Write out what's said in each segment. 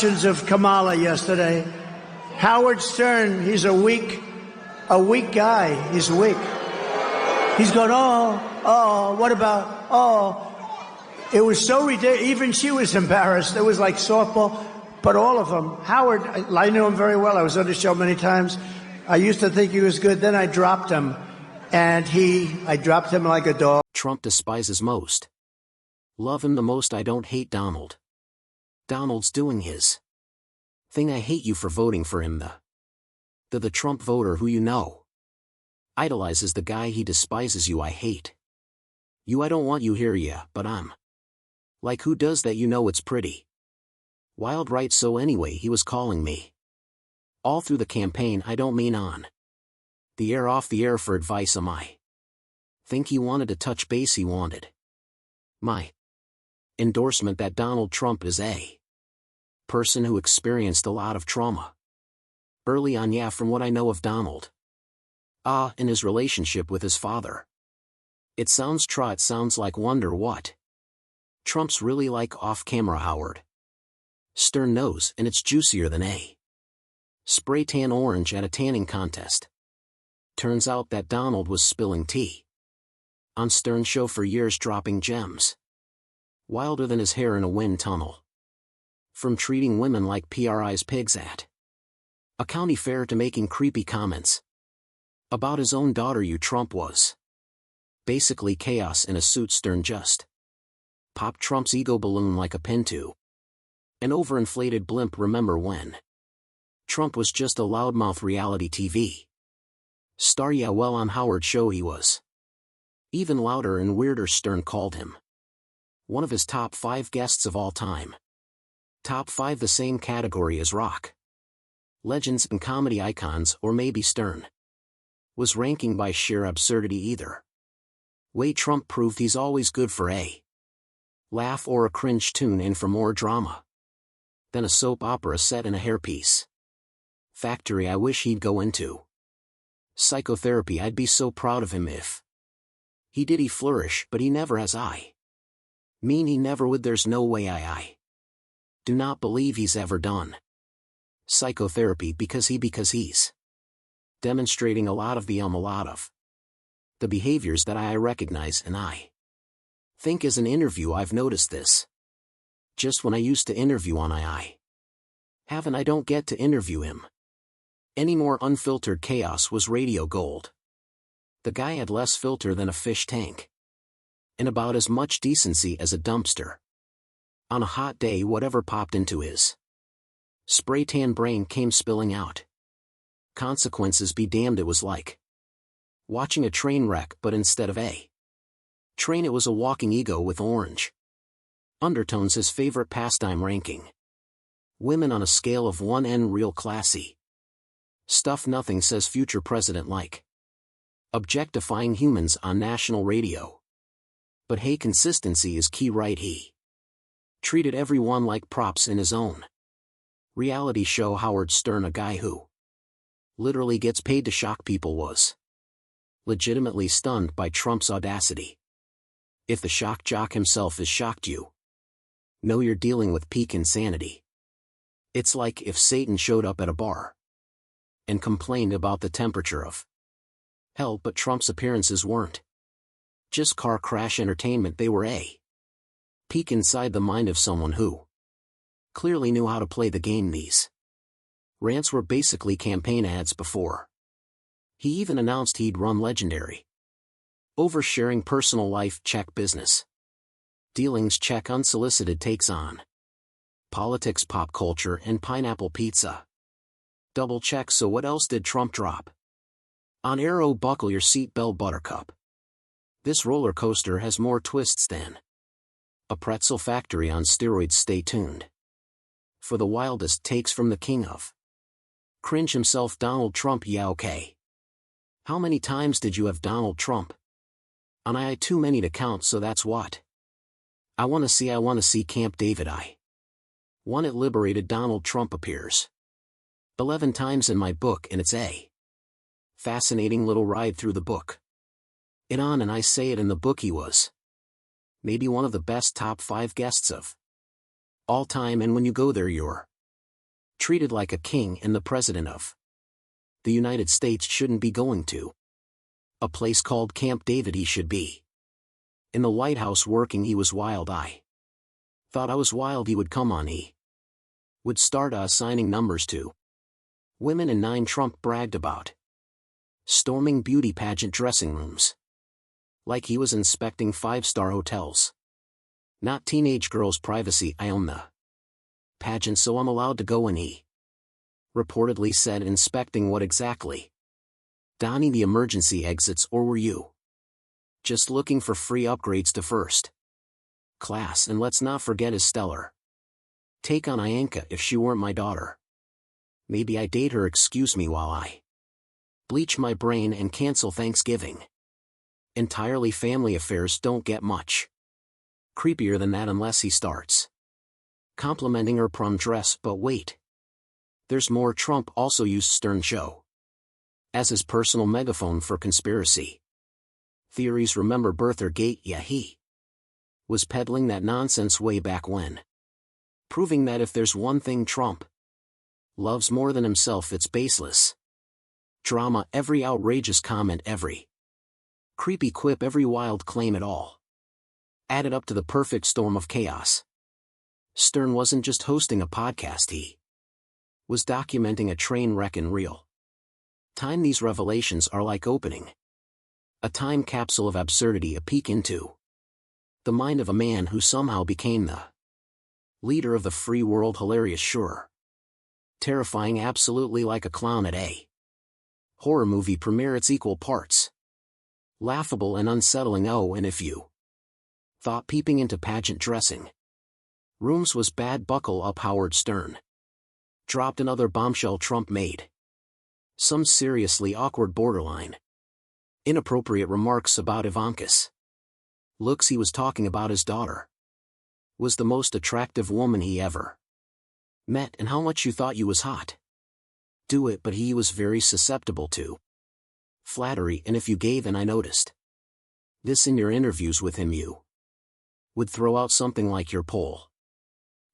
impressions of Kamala yesterday. Howard Stern, he's a weak guy. He's weak. He's going, what about. It was so ridiculous. Even she was embarrassed. It was like softball. But all of them. Howard, I knew him very well. I was on the show many times. I used to think he was good. Then I dropped him. And I dropped him like a dog. Trump despises most. Love him the most. I don't hate Donald. Donald's doing his thing. I hate you for voting for him. The Trump voter who you know idolizes the guy he despises. You I hate. You I don't want you here, yeah, but I'm like, who does that? You know it's pretty wild, right? So anyway, he was calling me all through the campaign. I don't mean on the air, off the air, for advice. I think he wanted to touch base. He wanted my endorsement that Donald Trump is a person who experienced a lot of trauma early on. Yeah, from what I know of Donald. In his relationship with his father. It sounds it sounds like, wonder what Trump's really like off camera. Howard Stern knows, and it's juicier than a spray tan orange at a tanning contest. Turns out that Donald was spilling tea on Stern's show for years, dropping gems wilder than his hair in a wind tunnel. From treating women like PRI's pigs at a county fair to making creepy comments about his own daughter. Trump was basically chaos in a suit. Stern just popped Trump's ego balloon like a pin to an overinflated blimp. Remember when Trump was just a loudmouth reality TV star? Yeah, well, on Howard's show he was even louder and weirder. Stern called him one of his top 5 guests of all time. Top 5, the same category as rock legends and comedy icons, or maybe Stern was ranking by sheer absurdity. Either way, Trump proved he's always good for a laugh or a cringe. Tune in for more drama than a soap opera set in a hairpiece factory. I wish he'd go into psychotherapy. I'd be so proud of him if he did. He flourish, but he never has. I mean, he never would. There's no way. I do not believe he's ever done psychotherapy because he's demonstrating a lot of the behaviors that I recognize, and I think as an interview I've noticed this. Just when I used to interview on I don't get to interview him anymore. Unfiltered chaos was radio gold. The guy had less filter than a fish tank and about as much decency as a dumpster. On a hot day, whatever popped into his spray tan brain came spilling out. Consequences be damned. It was like watching a train wreck, but instead of a train it was a walking ego with orange undertones. His favorite pastime ranking women on a scale of 1 real classy stuff. Nothing says future president like objectifying humans on national radio. But hey, consistency is key, right? He treated everyone like props in his own reality show. Howard Stern, a guy who literally gets paid to shock people, was legitimately stunned by Trump's audacity. If the shock jock himself is shocked, you know you're dealing with peak insanity. It's like if Satan showed up at a bar and complained about the temperature of hell, but Trump's appearances weren't just car crash entertainment. They were a peek inside the mind of someone who clearly knew how to play the game. These rants were basically campaign ads before he even announced he'd run. Legendary oversharing. Personal life check, business dealings check, unsolicited takes on politics, pop culture, and pineapple pizza double check. So what else did Trump drop on air? Oh, buckle your seatbelt, buttercup. This roller coaster has more twists than a pretzel factory on steroids. Stay tuned for the wildest takes from the king of cringe himself, Donald Trump. Yeah, okay. How many times did you have Donald Trump on? I too many to count, so that's what I want to see. I want to see Camp David. I want it liberated. Donald Trump appears 11 times in my book, and it's a fascinating little ride through the book. It on, and I say it in the book, he was maybe one of the best top 5 guests of all time, and when you go there you're Treated like a king and the president of the United States shouldn't be going to a place called Camp David. He should be in the White House working. He was wild. I thought I was wild. He would come on. He would start assigning numbers to women, and 9 Trump bragged about storming beauty pageant dressing rooms like he was inspecting 5-star hotels. Not teenage girls' privacy. I own the pageant, so I'm allowed to go. And he reportedly said, inspecting what exactly? Donnie, the emergency exits, or were you just looking for free upgrades to first class? And let's not forget his stellar take on Ivanka. If she weren't my daughter, maybe I'd date her. Excuse me while I bleach my brain and cancel Thanksgiving. Entirely family affairs don't get much creepier than that unless he starts complimenting her prom dress. But wait, there's more. Trump also used Stern show as his personal megaphone for conspiracy theories. Remember Birthergate? Yeah, he was peddling that nonsense way back when, proving that if there's one thing Trump loves more than himself, it's baseless drama. Every outrageous comment, every creepy quip, every wild claim, it all added up to the perfect storm of chaos. Stern wasn't just hosting a podcast, he was documenting a train wreck in real time. These revelations are like opening a time capsule of absurdity, a peek into the mind of a man who somehow became the leader of the free world. Hilarious, sure. Terrifying, absolutely like a clown at a horror movie premiere. It's equal parts laughable and unsettling. Oh, and if you thought peeping into pageant dressing rooms was bad, buckle up. Howard Stern dropped another bombshell. Trump made some seriously awkward, borderline inappropriate remarks about Ivanka's looks. He was talking about his daughter was the most attractive woman he ever met, and how much you thought you was hot. Do it, but he was very susceptible to flattery, and if you gave, and I noticed this in your interviews with him, you would throw out something like your poll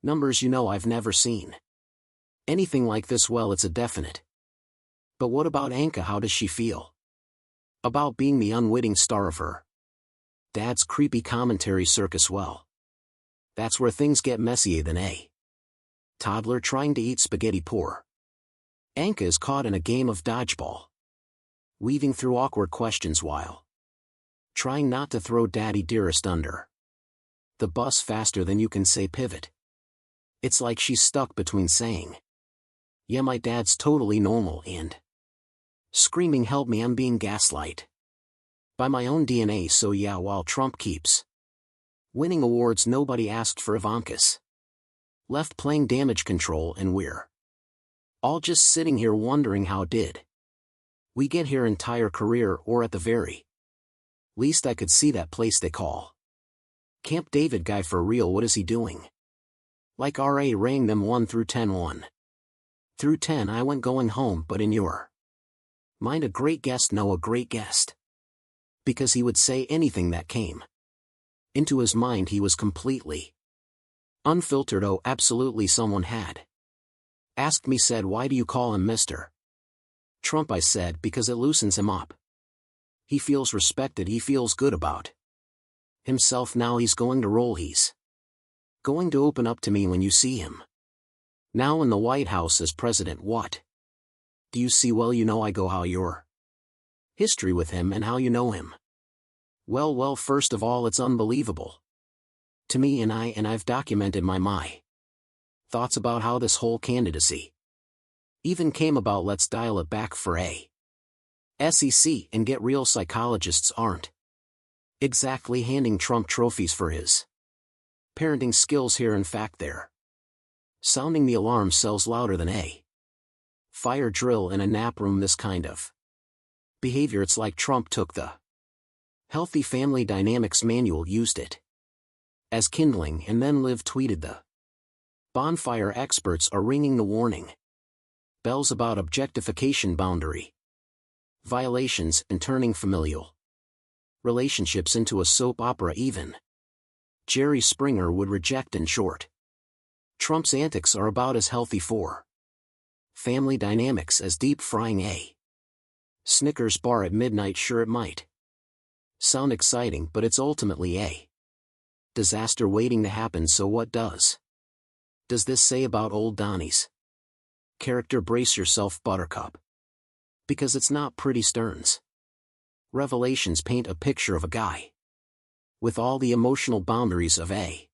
numbers. You know, I've never seen anything like this. Well, it's a definite. But what about Anka? How does she feel about being the unwitting star of her dad's creepy commentary circus? Well, that's where things get messier than a toddler trying to eat spaghetti. Poor Anka is caught in a game of dodgeball, weaving through awkward questions while trying not to throw Daddy Dearest under the bus faster than you can say pivot. It's like she's stuck between saying, yeah, my dad's totally normal, and screaming, help me, I'm being gaslight by my own DNA. So yeah, while Trump keeps winning awards, nobody asked for Ivanka's left playing damage control, and we're all just sitting here wondering, how did we get here? Entire career, or at the very least I could see that place they call Camp David guy for real. What is he doing? Like RA rang them 1 through 10. 1 through 10 I went going home, but in your mind a great guest? No, a great guest, because he would say anything that came into his mind. He was completely unfiltered. Oh, absolutely. Someone had asked me, said, why do you call him Mr. Trump? I said, because it loosens him up. He feels respected, he feels good about himself. Now he's going to roll. He's going to open up to me when you see him now in the White House as president. What do you see? Well, you know, I go, how your history with him and how you know him. Well, first of all, it's unbelievable to me, and I've documented my thoughts about how this whole candidacy even came about. Let's dial it back for a SEC and get real. Psychologists aren't exactly handing Trump trophies for his parenting skills here. In fact, they're sounding the alarm cells louder than a fire drill in a nap room. This kind of behavior, it's like Trump took the Healthy Family Dynamics manual, used it as kindling, and then Liv tweeted the bonfire. Experts are ringing the warning bells about objectification, boundary violations, and turning familial relationships into a soap opera. Even Jerry Springer would reject. In short, Trump's antics are about as healthy for Family dynamics as deep frying a Snickers bar at midnight. Sure, it might sound exciting, but it's ultimately a disaster waiting to happen. So what does this say about old Donnie's character? Brace yourself, Buttercup, because it's not pretty. Stern's revelations paint a picture of a guy with all the emotional boundaries of a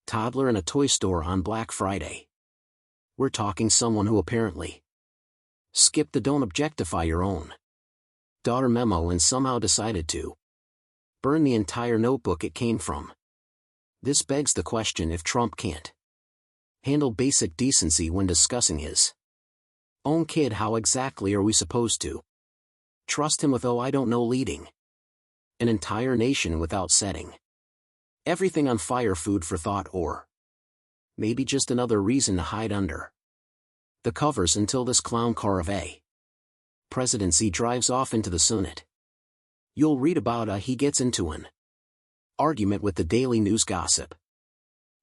toddler in a toy store on Black Friday. We're talking someone who apparently skipped the "don't objectify your own daughter" memo and somehow decided to burn the entire notebook it came from. This begs the question: if Trump can't handle basic decency when discussing his own kid, how exactly are we supposed to trust him with, oh, I don't know, leading an entire nation without setting everything on fire? Food for thought, or maybe just another reason to hide under the covers until this clown car of a presidency drives off into the Senate. You'll read about he gets into an argument with the Daily News gossip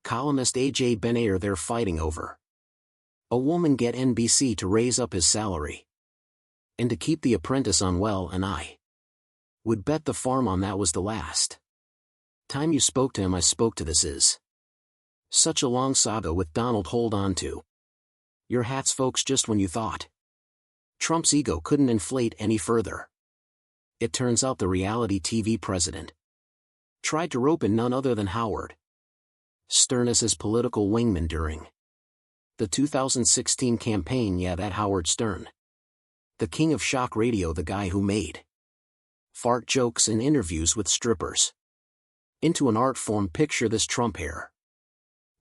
columnist A.J. Benayer. They're fighting over a woman get NBC to raise up his salary and to keep The Apprentice on. Well, and I would bet the farm on that was the last time you spoke to him. I spoke to. This is such a long saga with Donald. Hold on to your hats, folks. Just when you thought Trump's ego couldn't inflate any further, it turns out the reality TV president tried to rope in none other than Howard Stern as his political wingman during the 2016 campaign. Yeah, that Howard Stern, the king of shock radio, the guy who made fart jokes in interviews with strippers into an art form. Picture this: Trump hair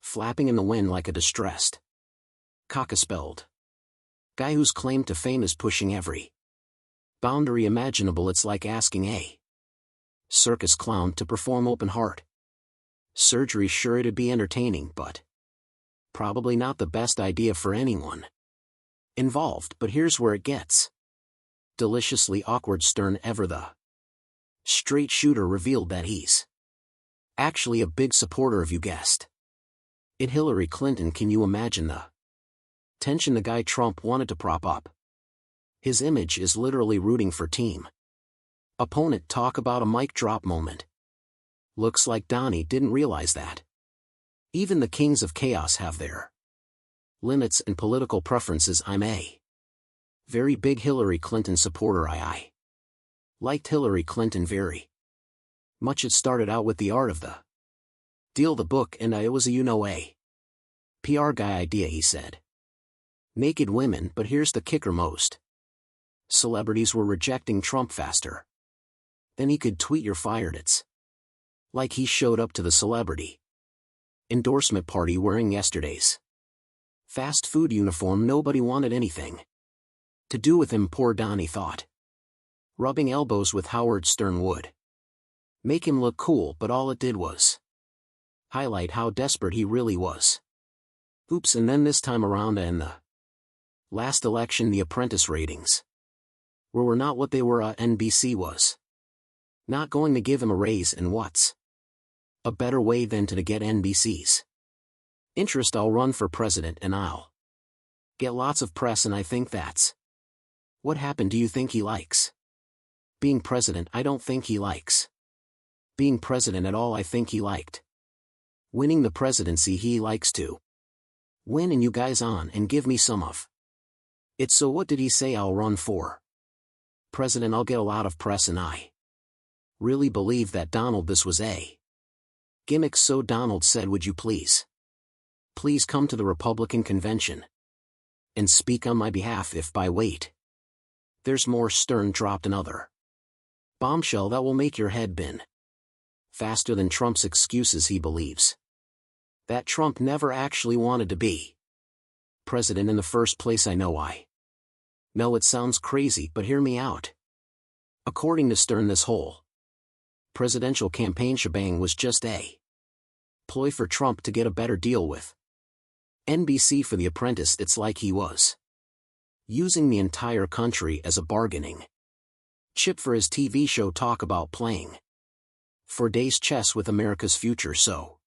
flapping in the wind like a distressed caucaspelled guy whose claim to fame is pushing every boundary imaginable. It's like asking a circus clown to perform open heart surgery. Sure, it'd be entertaining, but probably not the best idea for anyone involved. But here's where it gets deliciously awkward. Stern, ever the straight shooter, revealed that he's actually a big supporter of, you guessed it, Hillary Clinton. Can you imagine the tension? The guy Trump wanted to prop up his image is literally rooting for team opponent. Talk about a mic drop moment. Looks like Donnie didn't realize that even the kings of chaos have their limits and political preferences. I'm a very big Hillary Clinton supporter. I liked Hillary Clinton very much. It started out with The Art of the Deal, the book, and it was a PR guy idea, he said. Naked women. But here's the kicker: most celebrities were rejecting Trump faster than he could tweet "you're fired." It's like he showed up to the celebrity endorsement party wearing yesterday's fast food uniform. Nobody wanted anything to do with him. Poor Donnie thought rubbing elbows with Howard Stern would make him look cool, but all it did was highlight how desperate he really was. Oops. And then this time around, in the last election, The Apprentice ratings were not what they were. NBC was not going to give him a raise, and what's a better way than to get NBC's interest? I'll run for president and I'll get lots of press, and I think that's what happened. Do you think he likes being president? I don't think he likes being president at all. I think he liked winning the presidency. He likes to win and you guys on and give me some of it. So what did he say? I'll run for president, I'll get a lot of press, and I really believe that. Donald, this was a gimmick. So Donald said, would you please come to the Republican convention and speak on my behalf? If by wait, there's more. Stern dropped another bombshell that will make your head spin faster than Trump's excuses. He believes that Trump never actually wanted to be president in the first place. I know it sounds crazy, but hear me out. According to Stern, this whole presidential campaign shebang was just a ploy for Trump to get a better deal with NBC for The Apprentice. It's like he was using the entire country as a bargaining chip for his TV show. Talk about playing for days chess with America's future. So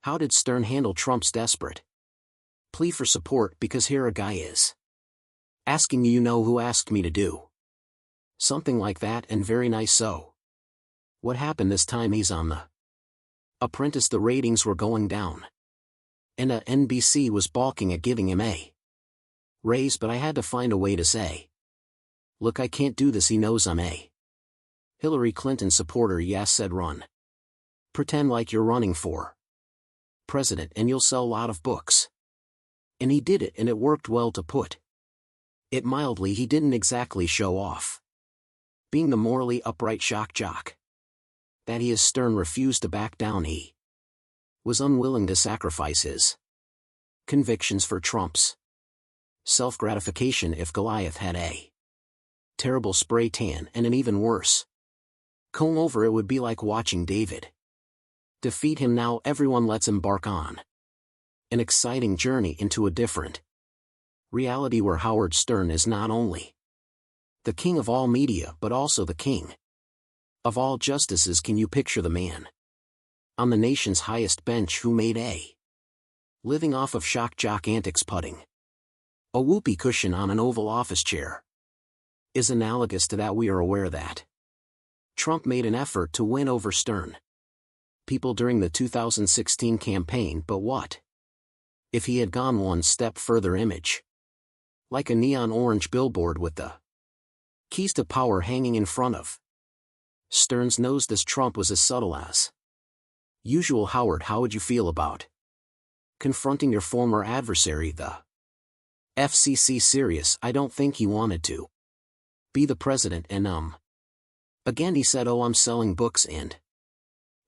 how did Stern handle Trump's desperate plea for support? Because here a guy is Asking you know who asked me to do. Something like that, and very nice so. What happened this time? He's on The Apprentice. The ratings were going down. And NBC was balking at giving him a raise, but I had to find a way to say, look, I can't do this. He knows I'm a Hillary Clinton supporter. Yes, said run. Pretend like you're running for president and you'll sell a lot of books. And he did it, and it worked well, to put it mildly. He didn't exactly show off being the morally upright shock jock that he is. Stern refused to back down. He was unwilling to sacrifice his convictions for Trump's self-gratification. If Goliath had a terrible spray tan and an even worse comb over, it would be like watching David defeat him. Now everyone lets embark on an exciting journey into a different reality where Howard Stern is not only the king of all media but also the king of all justices. Can you picture the man on the nation's highest bench who made a living off of shock jock antics? Putting a whoopee cushion on an Oval Office chair is analogous to that. We are aware that Trump made an effort to win over Stern people during the 2016 campaign, but what if he had gone one step further? Image like a neon orange billboard with the keys to power hanging in front of Stern's nose. This Trump was as subtle as usual. Howard, how would you feel about confronting your former adversary, the FCC? Serious? I don't think he wanted to be the president. And again he said, oh, I'm selling books and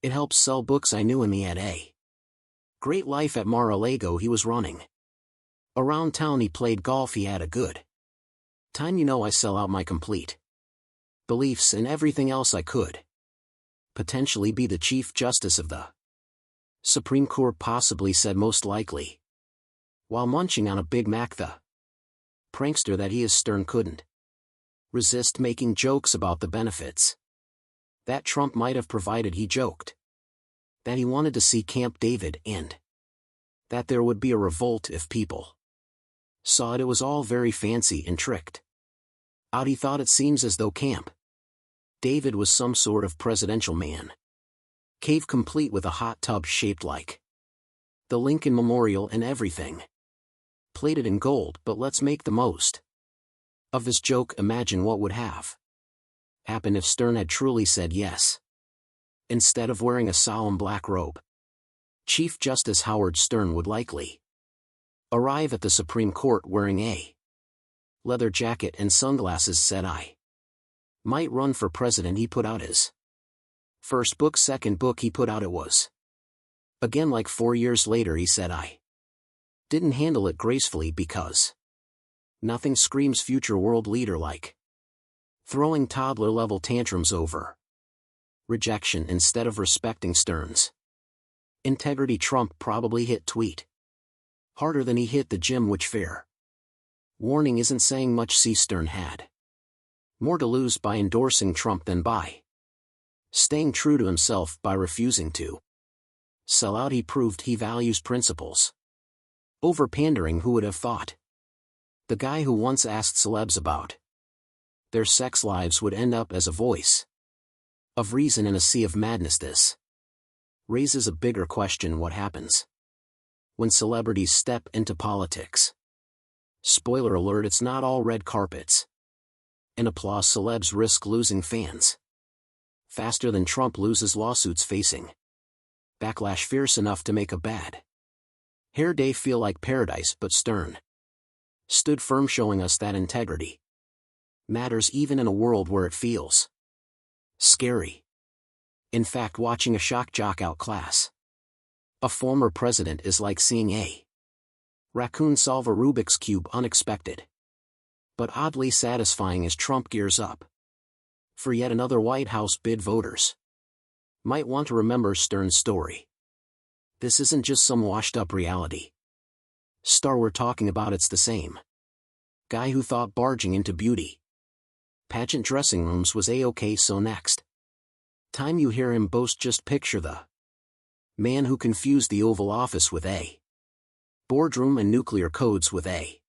it helps sell books. I knew him. He had a great life at Mar-a-Lago. He was running around town. He played golf. He had a good time. You know, I sell out my complete beliefs and everything else. I could potentially be the Chief Justice of the Supreme Court, possibly, said most likely, while munching on a Big Mac. The prankster that he is, Stern couldn't resist making jokes about the benefits that Trump might have provided. He joked that he wanted to see Camp David and that there would be a revolt if people saw it. It was all very fancy and tricked out. He thought it seems as though Camp David was some sort of presidential man cave, complete with a hot tub shaped like the Lincoln Memorial and everything plated in gold. But let's make the most of this joke. Imagine what would have happened if Stern had truly said yes. Instead of wearing a solemn black robe, Chief Justice Howard Stern would likely arrive at the Supreme Court wearing a leather jacket and sunglasses. Said, I might run for president. He put out his first book. Second book he put out, it was again like 4 years later. He said, I didn't handle it gracefully because nothing screams future world leader like throwing toddler-level tantrums over rejection instead of respecting Stern's integrity. Trump probably hit tweet harder than he hit the gym, which fair warning isn't saying much. See, Stern had more to lose by endorsing Trump than by staying true to himself. By refusing to sell out, he proved he values principles over pandering. Who would have thought the guy who once asked celebs about their sex lives would end up as a voice of reason in a sea of madness? This raises a bigger question: what happens when celebrities step into politics? Spoiler alert, it's not all red carpets and applause. Celebs risk losing fans faster than Trump loses lawsuits, facing backlash fierce enough to make a bad hair day feel like paradise. But Stern stood firm, showing us that integrity matters even in a world where it feels scary. In fact, watching a shock jock outclass a former president is like seeing a raccoon solve a Rubik's Cube. Unexpected, but oddly satisfying as Trump gears up for yet another White House bid. Voters might want to remember Stern's story. This isn't just some washed-up reality star we're talking about. It's the same guy who thought barging into beauty pageant dressing rooms was a-okay. So next time you hear him boast, just picture the man who confused the Oval Office with a boardroom and nuclear codes with a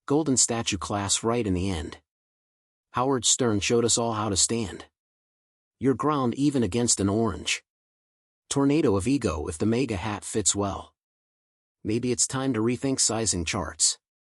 Golden statue class right in the end. Howard Stern showed us all how to stand your ground even against an orange tornado of ego if the mega hat fits well. Maybe it's time to rethink sizing charts.